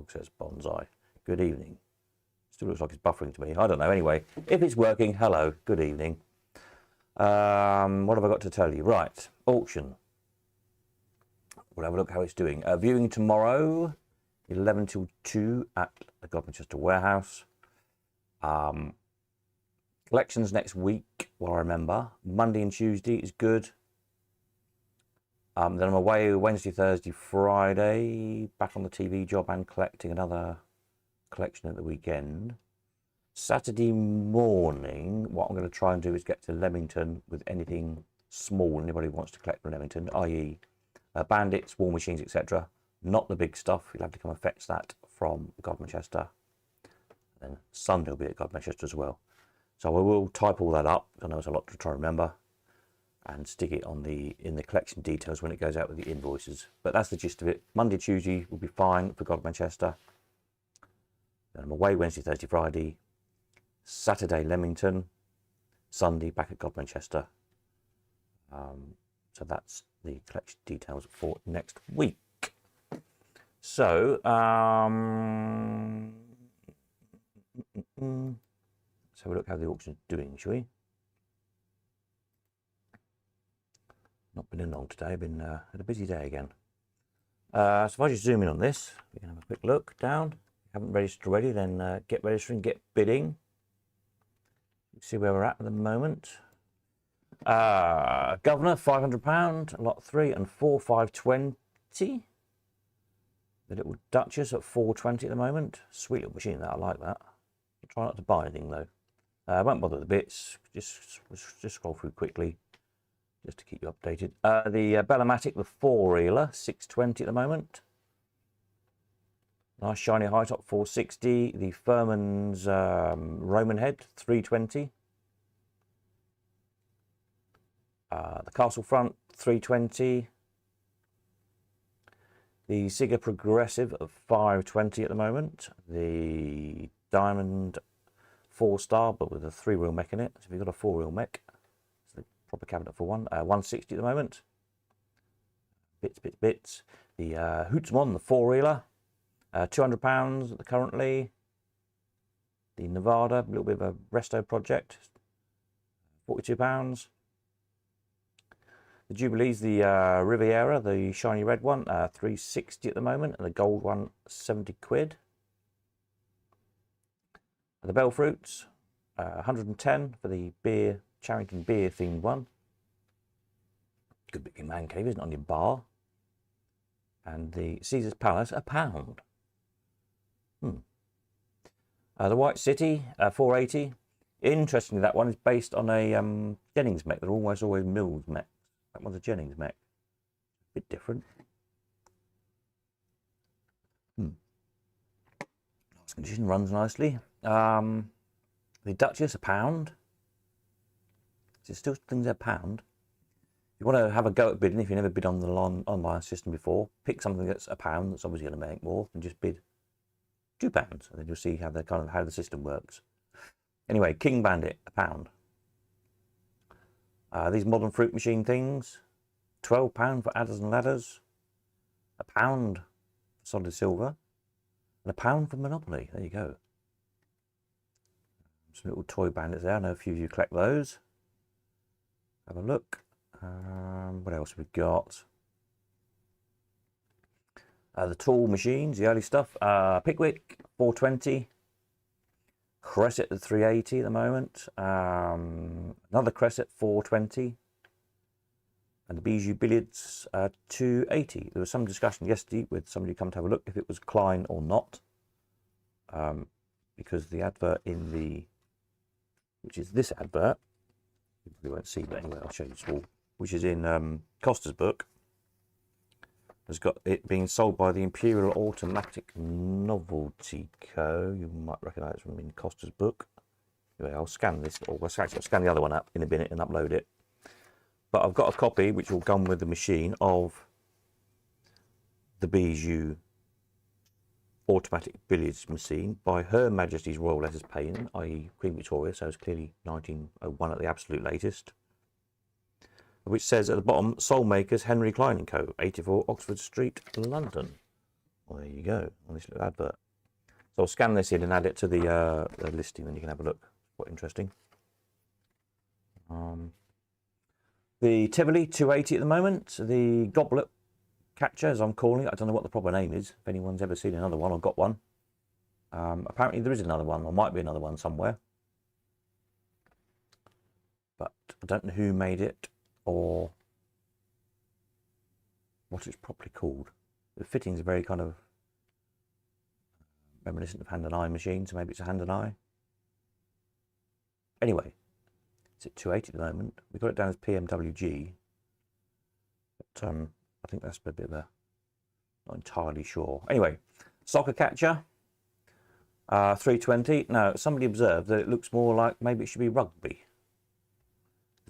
dog says bonsai. Good evening. Still looks like it's buffering to me. I don't know. Anyway, if it's working, hello. Good evening. What have I got to tell you? Right, auction. We'll have a look how it's doing. Viewing tomorrow, 11 till 2 at the Godmanchester warehouse. Collections next week, well, I remember. Monday and Tuesday is good. Then I'm away Wednesday, Thursday, Friday. Back on the TV job and collecting another collection at the weekend. Saturday morning, what I'm going to try and do is get to Leamington with anything small anybody wants to collect from Leamington, i.e. bandits, war machines, etc. Not the big stuff. You'll have to come and fetch that from Godmanchester. And Sunday will be at Godmanchester as well. So I will type all that up. I know it's a lot to try and remember, and stick it on in the collection details when it goes out with the invoices. But that's the gist of it. Monday, Tuesday will be fine for Godmanchester. Then I'm away Wednesday, Thursday, Friday. Saturday, Leamington. Sunday, back at Godmanchester. So that's the collection details for next week. So, let's have a look how the auction's doing, shall we? Not been in long today, been had a busy day again. So if I just zoom in on this, we can have a quick look down. If you haven't registered already, then get registering, get bidding. See where we're at the moment. Governor, £500, lot 3 and 4, 520. The little Duchess at 420 at the moment. Sweet little machine, that I like that. I'll try not to buy anything though. I won't bother the bits. Just scroll through quickly, just to keep you updated. The Bellamatic, the 4-reeler, 620 at the moment. Nice shiny high top, 460. The Furman's Roman head, 320. The Castle Front, 320. The Sigga Progressive of 520 at the moment. The Diamond 4-star, but with a 3-wheel mech in it. So if you've got a 4-wheel mech, it's the proper cabinet for one. 160 at the moment. Bits. The Hootsmon, the 4-reeler. £200 currently. The Nevada, a little bit of a resto project, £42. The Jubilees, the Riviera, the shiny red one, £360 at the moment, and the gold one, 70 quid. The Bell Fruits, 110 for the beer, Charrington beer themed one. Good bit in man cave, isn't it, on your bar? And the Caesar's Palace, £1. The White City, 480. Interestingly, that one is based on a Jennings mech. They're almost always Mills mech. That one's a Jennings mech. A bit different. Nice condition, runs nicely. The Duchess, £1. Is it still things at £1? If you want to have a go at bidding, if you've never bid on the online system before, pick something that's £1 that's obviously going to make more than just bid £2, and then you'll see how how the system works. Anyway, King Bandit, £1. These modern fruit machine things, £12 for adders and ladders, £1 for solid silver, and £1 for Monopoly. There you go. Some little toy bandits there. I know a few of you collect those. Have a look. What else have we got? The tool machines, the early stuff. Pickwick, 420. Cresset at 380 at the moment. Another Cresset, 420. And the Bijou Billiards, 280. There was some discussion yesterday with somebody come to have a look if it was Klein or not. Because the advert in the, which is this advert, you won't see, but anyway, I'll show you small, which is in Costa's book, has got it being sold by the Imperial Automatic Novelty Co. You might recognise it from in Costa's book. Anyway, I'll scan this, or actually I'll scan the other one up in a minute and upload it. But I've got a copy, which will come with the machine, of the Bijou Automatic Billiards machine by Her Majesty's Royal Letters Patent, i.e. Queen Victoria, so it's clearly 1901 at the absolute latest. Which says at the bottom, Sole Makers, Henry Klein & Co., 84 Oxford Street, London. Well, there you go, on this little advert. So I'll scan this in and add it to the listing, and you can have a look. Quite interesting. The Tivoli 280 at the moment. The Goblet Catcher, as I'm calling it. I don't know what the proper name is. If anyone's ever seen another one or got one. Apparently there is another one, or might be another one somewhere. But I don't know who made it or what it's properly called. The fittings are very kind of reminiscent of hand and eye machine, so maybe it's a hand and eye. Anyway, it's at 280 at the moment. We've got it down as PMWG, but I think that's a bit of a, not entirely sure. Anyway, Soccer Catcher, 320. Now, somebody observed that it looks more like maybe it should be rugby.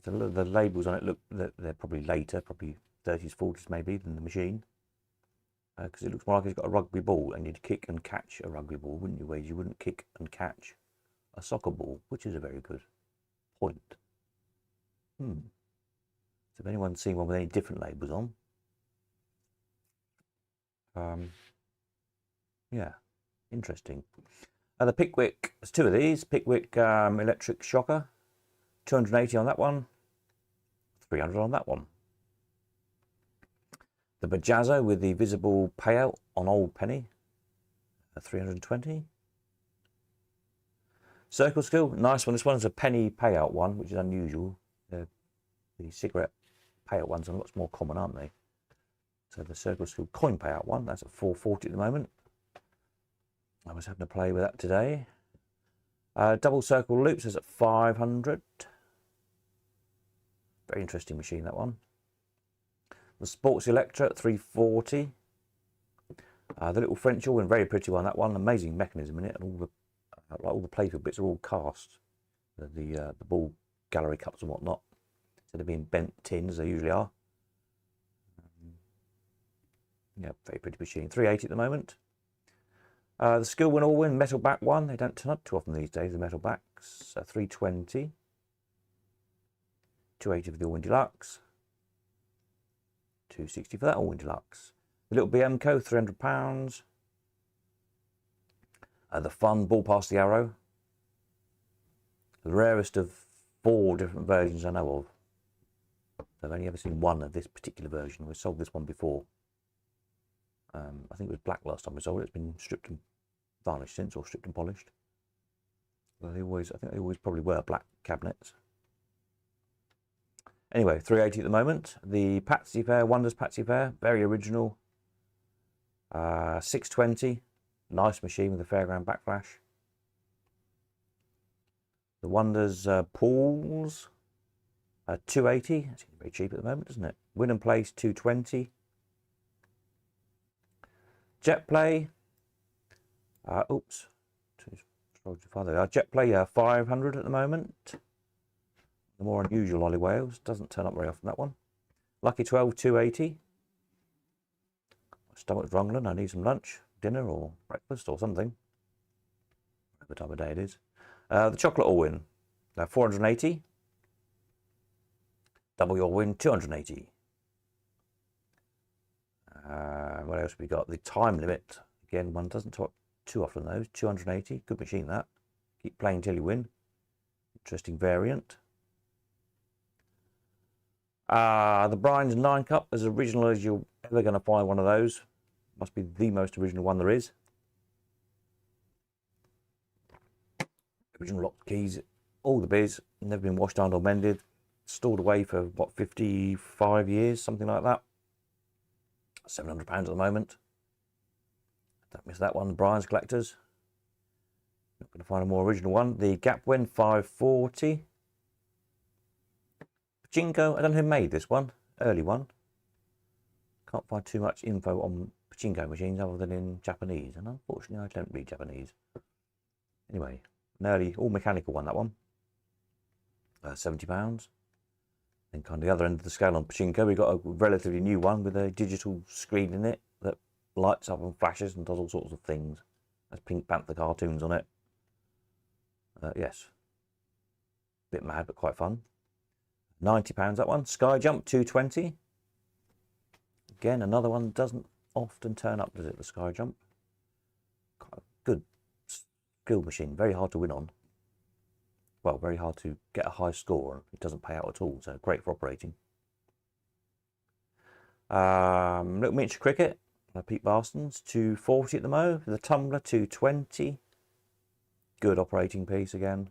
The labels on it look, they're probably later, probably 30s, 40s maybe, than the machine. Because it looks more like it's got a rugby ball, and you'd kick and catch a rugby ball, wouldn't you? Whereas you wouldn't kick and catch a soccer ball, which is a very good point. So if anyone's seen one with any different labels on, yeah, interesting. The Pickwick, there's two of these. Pickwick electric shocker, 280 on that one, 300 on that one. The Bajazzo with the visible payout on Old Penny, 320. Circle Skill, nice one. This one's a penny payout one, which is unusual. The cigarette payout ones are lots more common, aren't they? So the Circle Skill coin payout one, that's at 440 at the moment. I was having to play with that today. Double circle loops is at 500. Very interesting machine, that one. The Sports Electra at 340. The little French organ, very pretty one, that one. Amazing mechanism in it, and all the playfield bits are all cast. The ball gallery cups and whatnot, instead of being bent tin as they usually are. Yeah, very pretty machine. 380 at the moment. The Skillwin Allwin metal back one. They don't turn up too often these days, the metal backs. 320. 280 for the Allwin Deluxe. 260 for that Allwin Deluxe. The little BMCO, £300. The Fun Ball Past the Arrow. The rarest of 4 different versions I know of. I've only ever seen one of this particular version. We sold this one before. I think it was black last time we sold it. It's been stripped and varnished since, or stripped and polished. Well, I think they always probably were black cabinets. Anyway, 380 at the moment. The Patsy Fair, Wonders Patsy Fair, very original. 620, nice machine with a fairground backflash. The Wonders Pools, 280. That's very cheap at the moment, isn't it? Win and Place, 220. Jet Play, oops, Jet Play, 500 at the moment. The more unusual Ollie Wales, doesn't turn up very often, that one. Lucky 12, 280. My stomach's rumbling, I need some lunch, dinner or breakfast or something. Whatever time of day it is. The Chocolate Allwin, 480. Double Your Win, 280. What else have we got? The Time Limit. Again, one doesn't talk too often, those. 280. Good machine, that. Keep playing till you win. Interesting variant. The Brian's 9 Cup, as original as you're ever going to find one of those. Must be the most original one there is. Original lock keys, all the biz, never been washed down or mended. Stored away for, what, 55 years, something like that. £700 at the moment. Don't miss that one. Brian's Collectors. Not going to find a more original one. The Gapwin 540. Pachinko. I don't know who made this one. Early one. Can't find too much info on Pachinko machines other than in Japanese. And unfortunately, I don't read Japanese. Anyway, an early, all mechanical one, that one. £70. Then kind of the other end of the scale on Pachinko, we've got a relatively new one with a digital screen in it that lights up and flashes and does all sorts of things. Has Pink Panther cartoons on it. Yes. Bit mad, but quite fun. £90 that one. Sky Jump 220. Again, another one doesn't often turn up, does it, the Sky Jump? Quite a good skill machine, very hard to win on. Well, very hard to get a high score on. It doesn't pay out at all, so great for operating. Little miniature cricket, Pete Barston's, 240 at the mo. The tumbler, 220. Good operating piece again.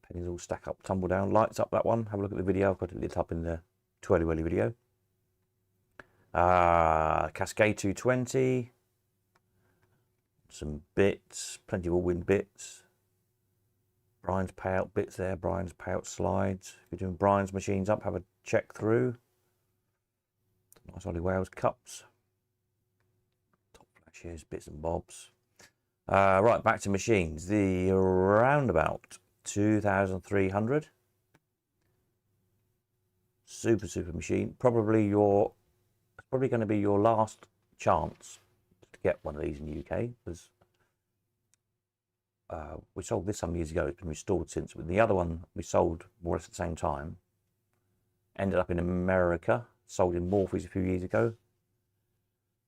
Pennies all stack up, tumble down. Lights up, that one. Have a look at the video. I've got it lit up in the Twirly Whirly video. Cascade 220. Some bits, plenty of all-win bits. Brian's payout bits there, Brian's payout slides. If you're doing Brian's machines up, have a check through. Nice Ollie Wales cups. Top flashes, bits and bobs. Right, back to machines. The roundabout 2,300. Super machine. Probably going to be your last chance to get one of these in the UK, because we sold this some years ago. It's been restored since, but the other one we sold more or less at the same time. Ended up in America, sold in Morphe's a few years ago.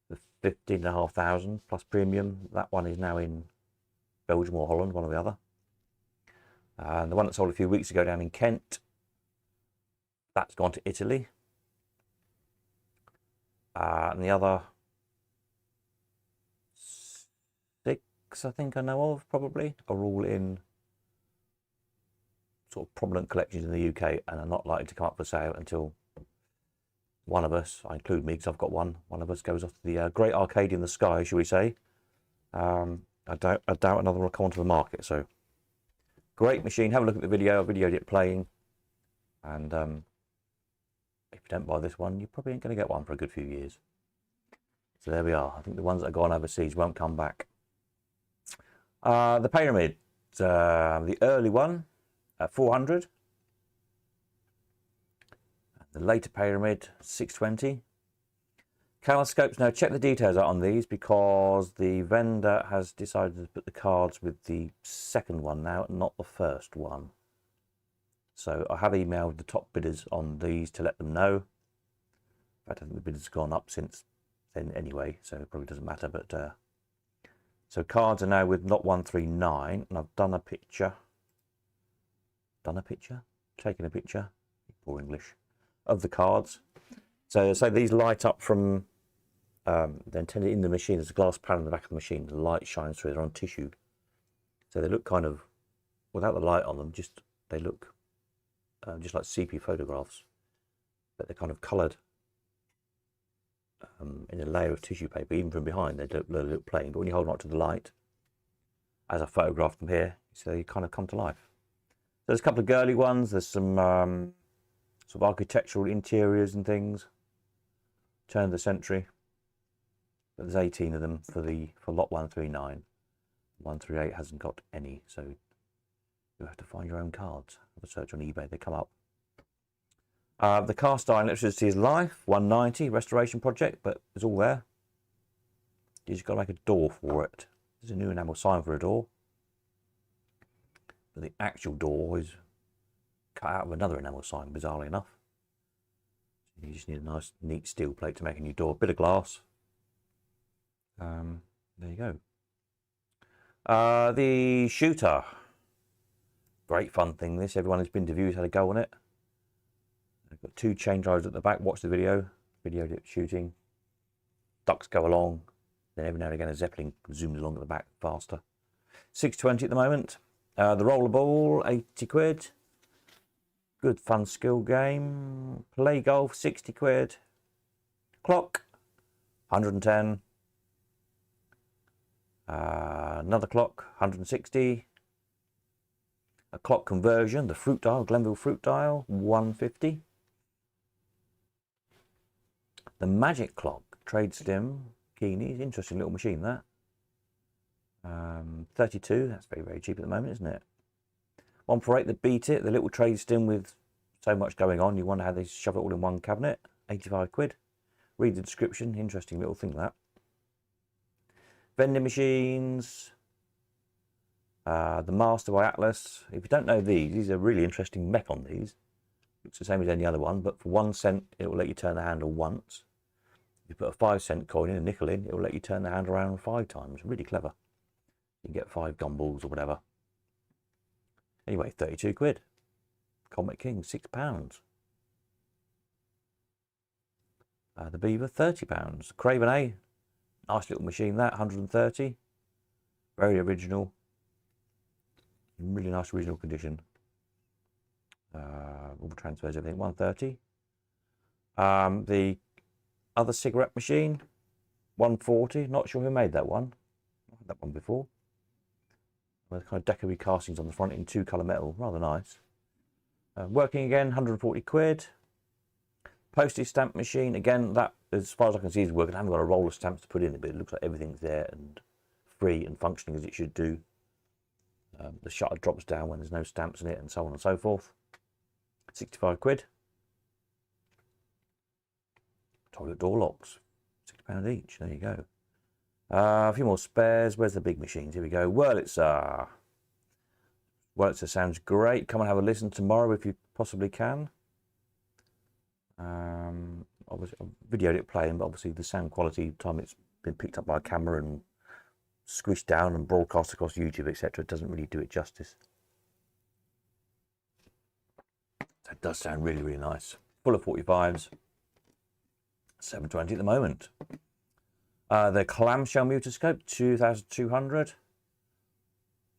The 15,500 plus premium. That one is now in Belgium or Holland, one or the other. And the one that sold a few weeks ago down in Kent, that's gone to Italy. And the other 6, I think I know of, probably, are all in sort of prominent collections in the UK and are not likely to come up for sale until one of us, I include me because I've got one of us goes off to the great arcade in the sky, shall we say. I doubt another one will come onto the market. So great machine. Have a look at the video. I videoed it playing. And if you don't buy this one, you probably ain't going to get one for a good few years. So there we are. I think the ones that have gone overseas won't come back. The Pyramid, the early one at 400. The later Pyramid, 620. Calscopes, now check the details out on these because the vendor has decided to put the cards with the second one now, not the first one. So I have emailed the top bidders on these to let them know. In fact, I think the bidders have gone up since then anyway, so it probably doesn't matter. But so cards are now with Not 139, and I've done a picture. Taken a picture. Poor English. Of the cards. So these light up from they're intended in the machine. There's a glass panel in the back of the machine. The light shines through. They're on tissue, so they look kind of, without the light on them, they look just like sepia photographs, but they're kind of coloured in a layer of tissue paper. Even from behind, they look plain. But when you hold on to the light, as I photographed them here, so they kind of come to life. So there's a couple of girly ones. There's some sort of architectural interiors and things. Turn of the century. But there's 18 of them for lot 139. 138 hasn't got any, so you have to find your own cards. Have a search on eBay, they come up. The cast iron electricity is life, 190 restoration project, but it's all there. You just got to make a door for it. There's a new enamel sign for a door, but the actual door is cut out of another enamel sign, bizarrely enough. You just need a nice neat steel plate to make a new door. Bit of glass. There you go. The shooter, great fun thing this. Everyone who's been to views had a go on it. I've got 2 chain drives at the back. Watch the video. Videoed it shooting. Ducks go along. Then every now and again a Zeppelin zooms along at the back faster. 620 at the moment. The roller ball, 80 quid. Good fun skill game. Play golf, 60 quid. Clock, 110. Another clock, 160. A clock conversion, the fruit dial, Glenville fruit dial, 150. The magic clock, Tradestim, Keeney's, interesting little machine that. 32, that's very, very cheap at the moment, isn't it? 148, the Beat It, the little Tradestim with so much going on, you wonder how they shove it all in one cabinet, 85 quid. Read the description, interesting little thing that. Vending machines, the Master by Atlas. If you don't know these are really interesting mech on these. Looks the same as any other one, but for 1 cent, it will let you turn the handle once. You put a 5-cent coin in, a nickel in, it will let you turn the hand around 5 times. Really clever. You can get 5 gumballs or whatever. Anyway, 32 quid. Comet King, £6. The Beaver, £30. Craven A, nice little machine that, 130. Very original. Really nice original condition. All transfers, everything, 130. The other cigarette machine, 140. Not sure who made that one. I had that one before. With kind of decorative castings on the front in 2-colour metal, rather nice. Working again, 140 quid. Postage stamp machine, again, that, as far as I can see, is working. I haven't got a roll of stamps to put in it, but it looks like everything's there and free and functioning as it should do. The shutter drops down when there's no stamps in it, and so on and so forth. 65 quid. Toilet door locks, £60 each. There you go. A few more spares. Where's the big machines? Here we go. Wurlitzer. Wurlitzer sounds great. Come and have a listen tomorrow if you possibly can. Obviously, I videoed it playing, but obviously the sound quality, time it's been picked up by a camera and squished down and broadcast across YouTube, etc., doesn't really do it justice. That does sound really, really nice. Full of 45s. 720 at the moment. The clamshell mutoscope, 2,200.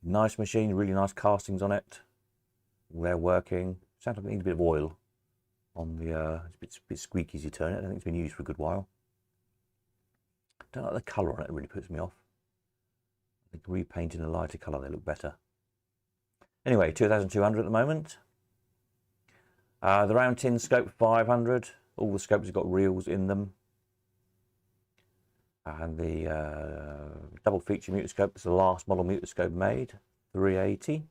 Nice machine, really nice castings on it. They're working. Sounds like it needs a bit of oil on the. It's a bit squeaky as you turn it. I don't think it's been used for a good while. Don't like the colour on it. It really puts me off. I think repainting a lighter colour, they look better. Anyway, 2,200 at the moment. The round tin scope, 500. All the scopes have got reels in them. And the double feature mutoscope is the last model mutoscope made, 380.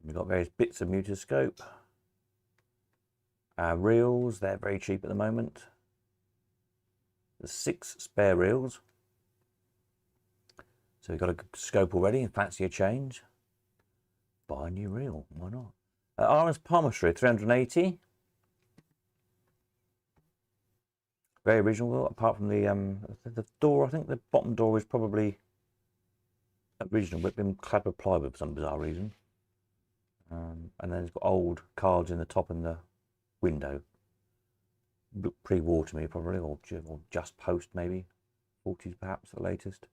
We've got various bits of mutoscope. Reels, they're very cheap at the moment. There's 6 spare reels. So we've got a scope already and fancy a change. Buy a new reel, why not? Arons Palmistry, 380. Very original, apart from the door. I think the bottom door is probably original, but been clad with plywood for some bizarre reason. And then it's got old cards in the top and the window. Pre-war to me, probably, or just post maybe. 40s perhaps, the latest.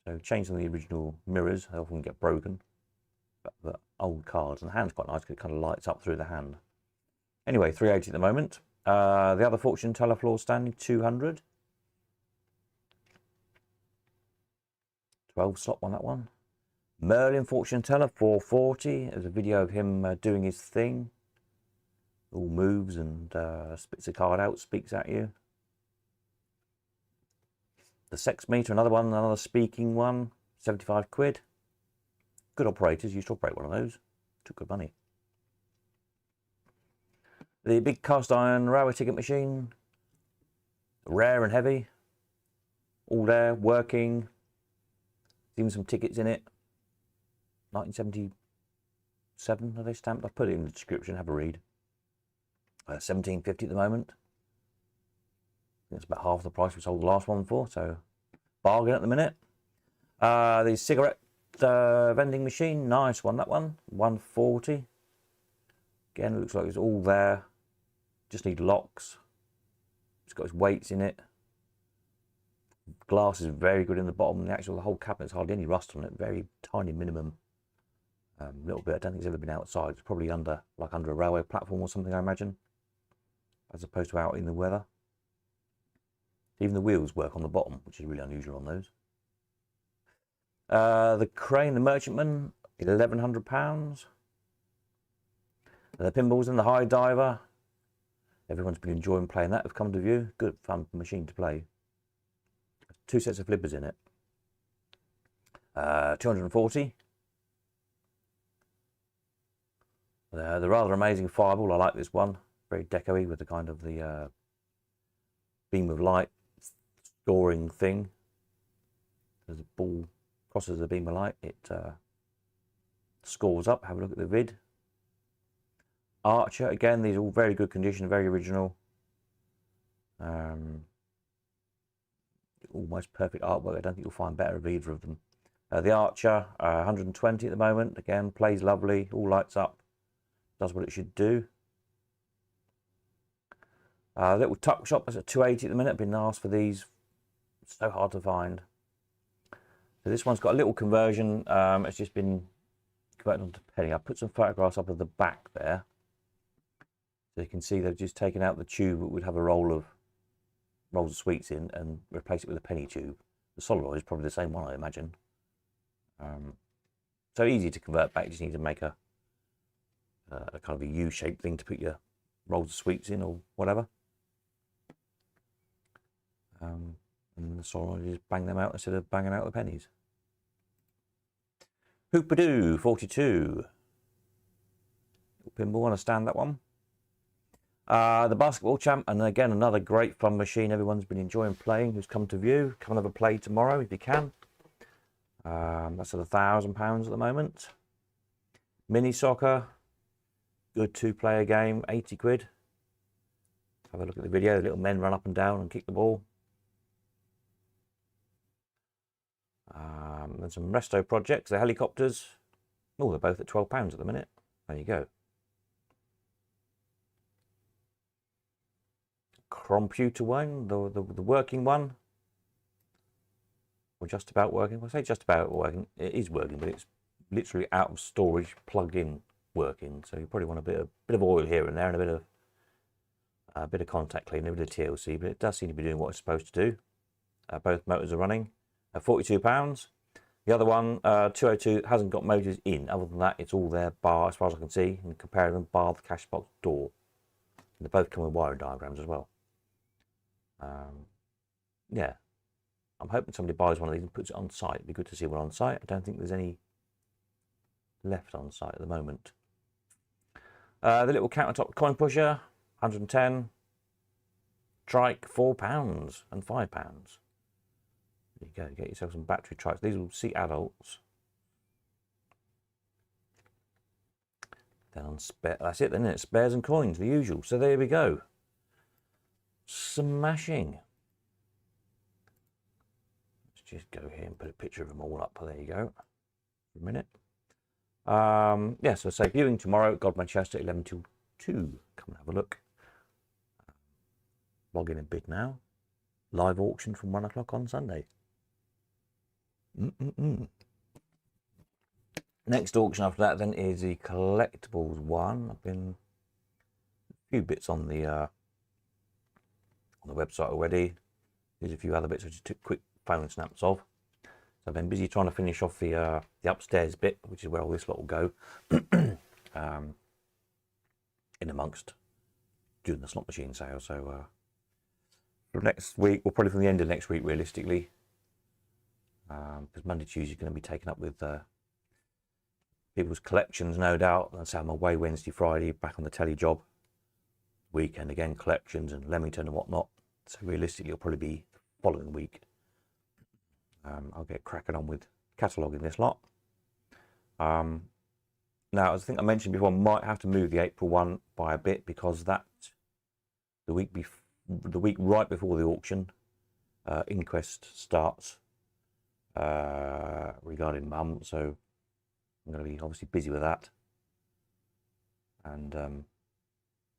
So changed on the original mirrors, they often get broken. But the old cards, and the hand's quite nice because it kind of lights up through the hand. Anyway, 380 at the moment. The other fortune teller floor standing, 200. 12 slot on that one. Merlin fortune teller, 440. There's a video of him doing his thing. All moves and spits a card out, speaks at you. The sex meter, another one, another speaking one, 75 quid. Good operators, used to operate one of those. Took good money. The big cast iron railway ticket machine, rare and heavy, all there, working. Even some tickets in it. 1977 are they stamped? I'll put it in the description, have a read. 17.50 at the moment. It's about half the price we sold the last one for, so bargain at the minute. The cigarette vending machine, nice one, that one, 140. Again, it looks like it's all there. Just need locks. It's got its weights in it. Glass is very good in the bottom. The whole cabinet's hardly any rust on it. Very tiny minimum. Little bit. I don't think it's ever been outside. It's probably under a railway platform or something, I imagine, as opposed to out in the weather. Even the wheels work on the bottom, which is really unusual on those. The crane, the merchantman, £1,100. The pinballs and the high diver. Everyone's been enjoying playing that. Have come to view. Good fun machine to play. 2 sets of flippers in it. 240. The rather amazing fireball. I like this one. Very deco-y with the kind of the beam of light scoring thing. As the ball crosses the beam of light, it scores up. Have a look at the vid. Archer, again, these are all very good condition, very original. Almost perfect artwork. I don't think you'll find better of either of them. The Archer, 120 at the moment. Again, plays lovely, all lights up, does what it should do. Little tuck shop is at 280 at the minute. I've been asked for these. So hard to find. So this one's got a little conversion. It's just been converted onto penny. I put some photographs up of the back there, so you can see they've just taken out the tube that would have a rolls of sweets in and replace it with a penny tube. The solenoid is probably the same one, I imagine. So easy to convert back. You just need to make a kind of a U-shaped thing to put your rolls of sweets in or whatever. And the solenoid, you just bang them out instead of banging out the pennies. Hoopadoo 42. Pinball on a stand, that one. The Basketball Champ, and again another great fun machine everyone's been enjoying playing, who's come to view. Come and have a play tomorrow if you can. That's at £1,000 at the moment. Mini Soccer, good 2-player game, 80 quid. Have a look at the video, the little men run up and down and kick the ball. And some resto projects, the helicopters. Oh, they're both at £12 at the minute. There you go. Computer one, the working one. Or just about working. I say just about working. It is working, but it's literally out of storage, plugged in, working. So you probably want a bit of oil here and there, and a bit of contact cleaner, a bit of TLC. But it does seem to be doing what it's supposed to do. Both motors are running. £42. The other one, 202, hasn't got motors in. Other than that, it's all there, bar as far as I can see. And compare them, bar the cash box door. And they both come with wiring diagrams as well. Yeah, I'm hoping somebody buys one of these and puts it on site. It'd be good to see one on site. I don't think there's any left on site at the moment. The little countertop coin pusher, 110. Trike, £4 and £5. There you go, get yourself some battery trikes. These will seat adults. Then on spare, that's it then, isn't it? Spares and coins, the usual. So there we go. Smashing. Let's just go here and put a picture of them all up. There you go. For a minute. Yeah, so say viewing tomorrow at God Manchester 11 till 2. Come and have a look. Log in and bid now. Live auction from 1 o'clock on Sunday. Next auction after that then is the collectibles one. I've been a few bits on the website already. There's a few other bits which I took quick phone snaps of. So I've been busy trying to finish off the upstairs bit, which is where all this lot will go. In amongst doing the slot machine sale. So from next week, well, probably from the end of next week, realistically, because Monday, Tuesday is going to be taken up with people's collections, no doubt. That's how I'm away Wednesday, Friday, back on the telly job. Weekend again, collections and Leamington and whatnot. So realistically, it'll probably be the following week. I'll get cracking on with cataloguing this lot. Now, as I think I mentioned before, I might have to move the April one by a bit because that the week right before the auction, inquest starts regarding Mum. So I'm going to be obviously busy with that, and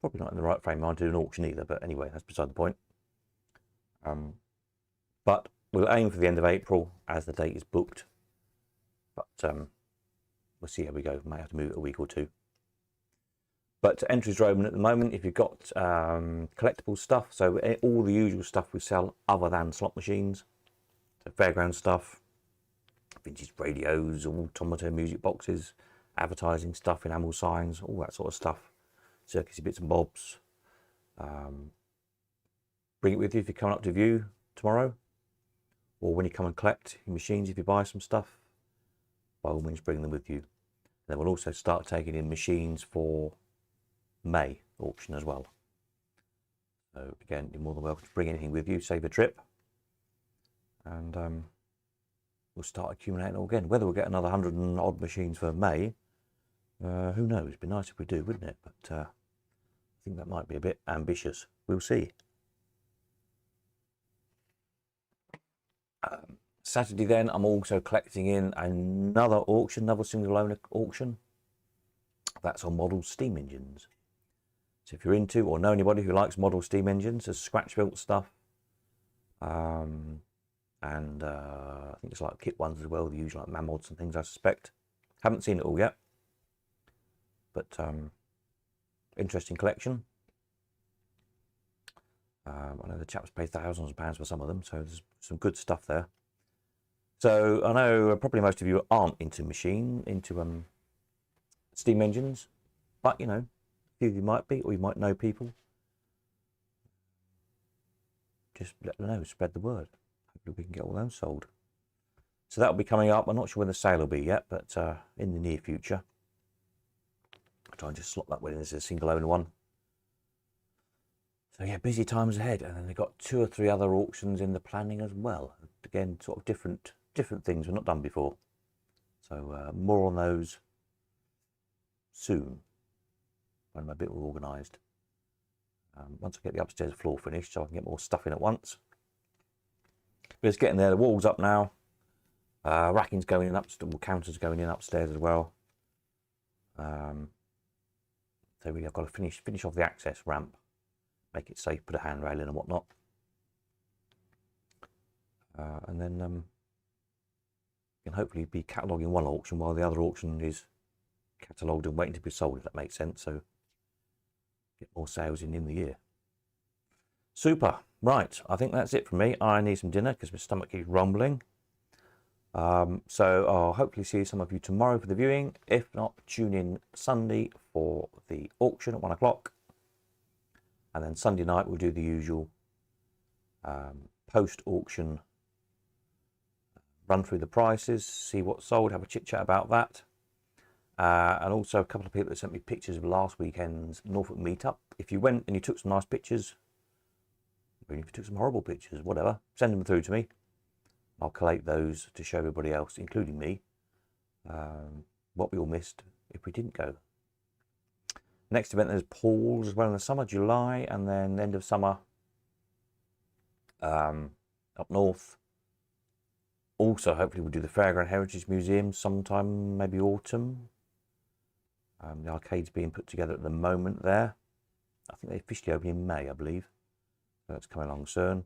probably not in the right frame of mind to do an auction either. But anyway, that's beside the point. But we'll aim for the end of April as the date is booked. But we'll see how we go. May have to move it a week or two. But entries are open at the moment. If you've got collectible stuff, so all the usual stuff we sell other than slot machines, so fairground stuff, vintage radios, automata, music boxes, advertising stuff, enamel signs, all that sort of stuff, circusy bits and bobs. Bring it with you if you're coming up to view tomorrow, or when you come and collect your machines. If you buy some stuff, by all means bring them with you. And then we'll also start taking in machines for May auction as well. So again, you're more than welcome to bring anything with you, save a trip, and we'll start accumulating all again. Whether we'll get another 100 and odd machines for May, who knows? It'd be nice if we do, wouldn't it? But I think that might be a bit ambitious. We'll see. Saturday then, I'm also collecting in another auction, another single owner auction. That's on model steam engines. So if you're into or know anybody who likes model steam engines, there's scratch built stuff. And I think it's like kit ones as well, the usual like Mammods and things, I suspect. Haven't seen it all yet, but interesting collection. I know the chaps pay thousands of pounds for some of them, so there's some good stuff there. So I know probably most of you aren't into steam engines, but you know, a few of you might be, or you might know people. Just let them know, spread the word. Hopefully we can get all those sold. So that'll be coming up. I'm not sure when the sale will be yet, but in the near future. I'll try and just slot that one in as a single owner one. So yeah, busy times ahead, and then they've got 2 or 3 other auctions in the planning as well. Again, sort of different things we've not done before. So more on those soon when I'm a bit more organised. Once I get the upstairs floor finished, so I can get more stuff in at once. But it's getting there. The wall's up now. Racking's going in upstairs, counters going in upstairs as well. So really, I've got to finish off the access ramp. Make it safe, put a handrail in and whatnot. And then can hopefully be cataloguing one auction while the other auction is catalogued and waiting to be sold, if that makes sense. So get more sales in the year. Super. Right, I think that's it from me. I need some dinner because my stomach keeps rumbling. So I'll hopefully see some of you tomorrow for the viewing. If not, tune in Sunday for the auction at 1 o'clock. And then Sunday night we'll do the usual post-auction run through the prices, see what's sold, have a chit chat about that. And also a couple of people that sent me pictures of last weekend's Norfolk meetup. If you went and you took some nice pictures, or if you took some horrible pictures, whatever, send them through to me. I'll collate those to show everybody else, including me, what we all missed if we didn't go. Next event is Paul's as well in the summer, July, and then end of summer up north. Also, hopefully we'll do the Fairground Heritage Museum sometime, maybe autumn. The arcade's being put together at the moment there. I think they officially open in May, I believe. So that's coming along soon.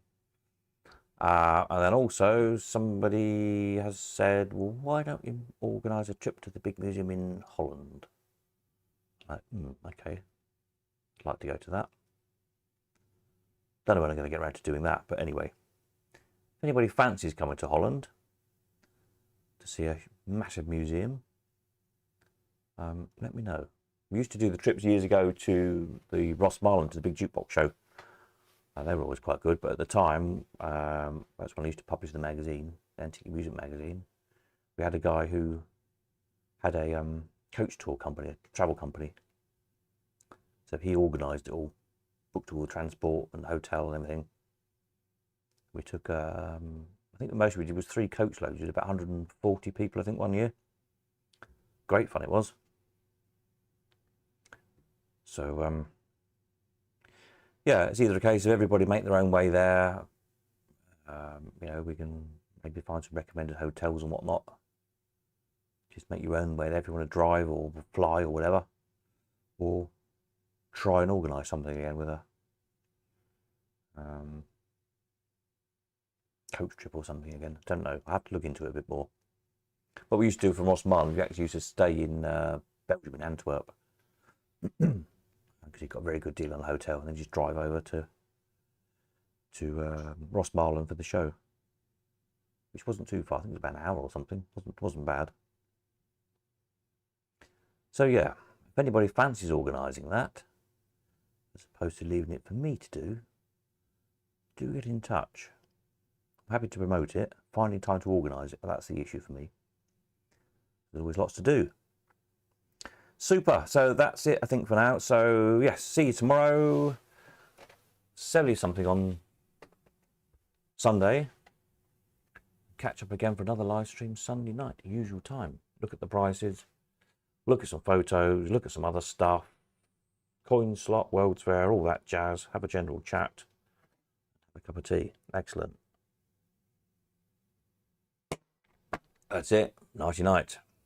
And then also somebody has said, well, why don't you organise a trip to the big museum in Holland? Okay, I'd like to go to that. Don't know when I'm going to get around to doing that, but anyway, if anybody fancies coming to Holland to see a massive museum, let me know. We used to do the trips years ago to the Rosmarland, to the big jukebox show. They were always quite good, but at the time, that's when I used to publish the magazine, the Antique Music magazine. We had a guy who had a coach tour company, a travel company. So he organised it all, booked all the transport and the hotel and everything. We took, I think the most we did was 3 coach loads. It was about 140 people, I think, one year. Great fun it was. So, yeah, it's either a case of everybody make their own way there. You know, we can maybe find some recommended hotels and whatnot. Just make your own way there if you want to drive or fly or whatever. Or try and organise something again with a coach trip or something again. I don't know. I have to look into it a bit more. What we used to do from Rosmarland, we actually used to stay in Belgium, in Antwerp. Because you got a very good deal on the hotel, and then just drive over to Rosmarland for the show, which wasn't too far. I think it was about an hour or something. Wasn't bad. So yeah, if anybody fancies organising that, as opposed to leaving it for me to do get in touch. I'm happy to promote it. Finding time to organise it, but that's the issue for me. There's always lots to do. Super. So that's it, I think, for now. So yes, see you tomorrow. Sell you something on Sunday. Catch up again for another live stream Sunday night, usual time. Look at the prices. Look at some photos. Look at some other stuff. Coin slot, World's Fair, all that jazz. Have a general chat. Have a cup of tea. Excellent. That's it. Nighty night.